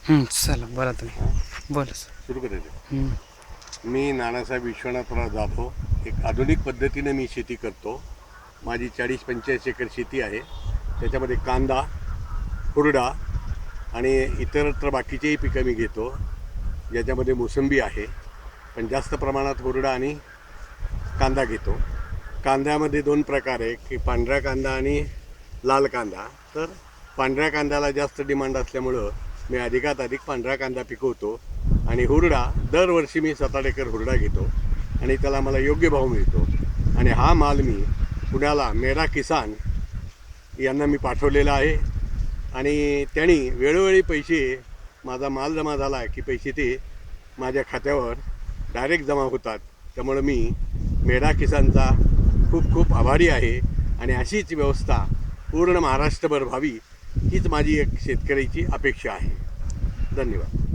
चला बोला तुम्ही बोला सर. सुरू करायचं. मी नानासाहेब विश्वनाथराव जाधव. एक आधुनिक पद्धतीने मी शेती करतो. माझी 40-45 एकर शेती आहे. त्याच्यामध्ये कांदा, हुरडा आणि इतरत्र बाकीचेही पिकं मी घेतो, ज्याच्यामध्ये मोसंबी आहे, पण जास्त प्रमाणात हुरडा आणि कांदा घेतो. कांद्यामध्ये 2 प्रकार आहे की पांढरा कांदा आणि लाल कांदा. तर पांढऱ्या कांद्याला जास्त डिमांड असल्यामुळं मी अधिकात अधिक पांढरा कांदा पिकवतो. आणि हुरडा दरवर्षी मी 7-8 एकर हुरडा घेतो आणि त्याला मला योग्य भाव मिळतो. आणि हा माल मी पुण्याला मेरा किसान यांना मी पाठवलेला आहे आणि त्यांनी वेळोवेळी पैसे, माझा माल जमा झाला की पैसे ते माझ्या खात्यावर डायरेक्ट जमा होतात. त्यामुळं मी मेरा किसानचा खूप खूप आभारी आहे. आणि अशीच व्यवस्था पूर्ण महाराष्ट्रभर व्हावी हीच माझी एक शेतकऱ्याची अपेक्षा आहे. धन्यवाद.